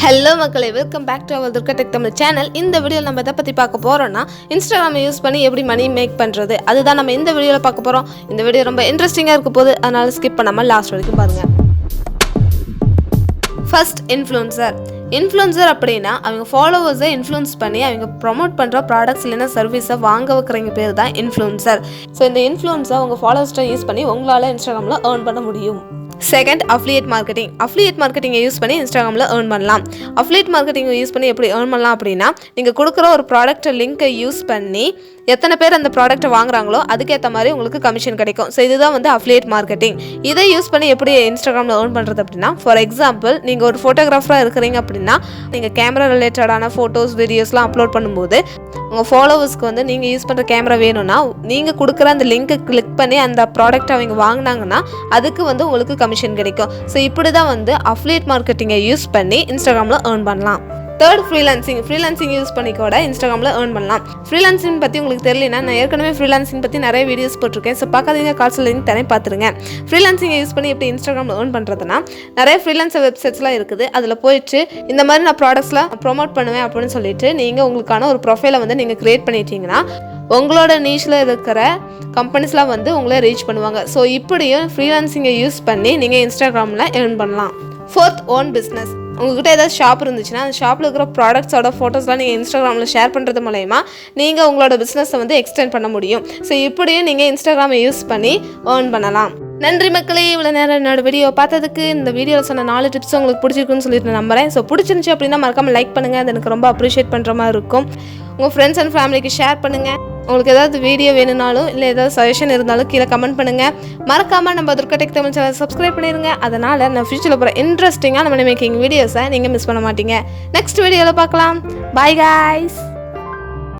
Hello மக்களே, welcome back to our Vidiq Tamil channel. இந்த வீடியோல நம்ம எதை பத்தி பார்க்க போறோம்னா Instagram யூஸ் பண்ணி எப்படி மணி மேக் பண்றது. அதுதான் நம்ம இந்த வீடியோல பார்க்க போறோம். இந்த வீடியோ ரொம்ப இன்ட்ரஸ்டிங்கா இருக்க போகுது. அதனால ஸ்கிப் பண்ணாம லாஸ்ட் வரைக்கும் பாருங்க. First இன்ஃப்ளூயன்சர் அப்படின்னா அவங்க ஃபாலோவர்ஸை இன்ஃப்ளூயன்ஸ் பண்ணி அவங்க ப்ரொமோட் பண்ணுற ப்ராடக்ட்ஸ் இல்லைன்னா சர்வீஸை வாங்க வைக்கிறவங்க பேர் தான் இன்ஃப்ளூயன்சர். ஸோ இந்த இன்ஃப்ளூயன்ஸை உங்கள் ஃபாலோவர்ஸ்ட்டை யூஸ் பண்ணி உங்களால் இன்ஸ்டாகிராமில் ஏர்ன் பண்ண முடியும். செகண்ட், அஃபிலியேட் மார்க்கெட்டிங்கை யூஸ் பண்ணி இன்ஸ்டாகிராமில் ஏர்ன் பண்ணலாம். அஃபிலியேட் மார்க்கெட்டிங்கை யூஸ் பண்ணி எப்படி ஏர்ன் பண்ணலாம் அப்படின்னா, நீங்கள் கொடுக்குற ஒரு ப்ராடக்ட் லிங்கை யூஸ் பண்ணி எத்தனை பேர் அந்த ப்ராடக்ட்டை வாங்குறாங்களோ அதுக்கேற்ற மாதிரி உங்களுக்கு கமிஷன் கிடைக்கும். ஸோ இதுதான் வந்து அஃபிலியேட் மார்க்கெட்டிங். இதை யூஸ் பண்ணி எப்படி இன்ஸ்டாகிராமில் ஏர்ன் பண்ணுறது அப்படின்னா, ஃபார் எக்ஸாம்பிள் நீங்கள் ஒரு ஃபோட்டோகிராஃபராக இருக்கிறீங்க அப்படின்னா நீங்கள் கேமரா ரிலேட்டடான ஃபோட்டோஸ் வீடியோஸ்லாம் அப்லோட் பண்ணும்போது உங்கள் ஃபாலோவர்ஸ்க்கு வந்து நீங்கள் யூஸ் பண்ணுற கேமரா வேணும்னா நீங்கள் கொடுக்குற அந்த லிங்க்கை கிளிக் பண்ணி அந்த ப்ராடக்ட் அவங்க வாங்கினாங்கன்னா அதுக்கு வந்து உங்களுக்கு கமிஷன் கிடைக்கும். ஸோ இப்படி தான் வந்து அஃபிலியேட் மார்க்கெட்டிங்கை யூஸ் பண்ணி இன்ஸ்டாகிராமில் ஏர்ன் பண்ணலாம். தேர்ட், ஃப்ரீலான்சிங் யூஸ் பண்ணி கூட இன்ஸ்டாகிராமில் ஏர்ன் பண்ணலாம். ஃப்ரீலான்சிங் பற்றி உங்களுக்கு தெரியலனா நான் ஏற்கனவே ஃப்ரீலான்சிங் பற்றி நிறைய வீடியோஸ் போட்டிருக்கேன். ஸோ பார்க்காதீங்க, கால்ஸில் லிங்க் தரேன், பார்த்துருங்க. ஃப்ரீலான்சிங்கை யூஸ் பண்ணி எப்படி இன்ஸ்டாகிராமில் ஏர்ன் பண்ணுறதுனா, நிறைய ஃப்ரீலான்சர் வெப்சைட்ஸ்லாம் இருக்குது. அதில் போயிட்டு இந்த மாதிரி நான் ப்ராடக்ட்ஸ்லாம் ப்ரொமோட் பண்ணுவேன் அப்படின்னு சொல்லிட்டு நீங்கள் உங்களுக்கான ஒரு ப்ரொஃபைலை வந்து நீங்கள் க்ரியேட் பண்ணிட்டீங்கன்னா உங்களோட நீச்சில் இருக்கிற கம்பெனிஸ்லாம் வந்து உங்களை ரீச் பண்ணுவாங்க. ஸோ இப்படியும் ஃப்ரீலான்சிங்கை யூஸ் பண்ணி நீங்கள் இன்ஸ்டாகிராமில் ஏர்ன் பண்ணலாம். Fourth, own business. உங்கள்கிட்ட ஏதாவது ஷாப் இருந்துச்சுன்னா அந்த ஷாப்பில் இருக்கிற ப்ராடக்ட்ஸோட ஃபோட்டோஸ்லாம் நீங்கள் இன்ஸ்டாகிராமில் ஷேர் பண்ணுறது மூலயமா நீங்கள் உங்களோட பிஸ்னஸை வந்து எக்ஸ்டெண்ட் பண்ண முடியும். ஸோ இப்படியும் நீங்கள் இன்ஸ்டாகிராமை யூஸ் பண்ணி ஏர்ன் பண்ணலாம். நன்றி மக்களே, இவ்வளோ நேரம் என்னோட வீடியோ பார்த்ததுக்கு. இந்த வீடியோவில் சொன்ன 4 டிப்ஸ் உங்களுக்கு பிடிச்சிருக்குன்னு சொல்லிட்டு நம்புறேன். ஸோ பிடிச்சிருந்துச்சி அப்படின்னா மறக்காமல் லைக் பண்ணுங்கள். அது எனக்கு ரொம்ப அப்ரிஷியேட் பண்ணுற மாதிரி இருக்கும். உங்கள் ஃப்ரெண்ட்ஸ் அண்ட் ஃபேமிலிக்கு ஷேர் பண்ணுங்கள். உங்களுக்கு ஏதாவது வீடியோ வேணும்னாலும் இல்லை ஏதாவது சஜஷன் இருந்தாலும் கீழே கமெண்ட் பண்ணுங்கள். மறக்காமல் நம்ம Vidiq தமிழ் சேனல் சப்ஸ்கிரைப் பண்ணிடுங்க. அதனால் நான் ஃபியூச்சரில் போகிற இன்ட்ரெஸ்டிங்கான மணி மேக்கிங் வீடியோஸை நீங்கள் மிஸ் பண்ண மாட்டீங்க. நெக்ஸ்ட் வீடியோவில் பார்க்கலாம். Bye guys.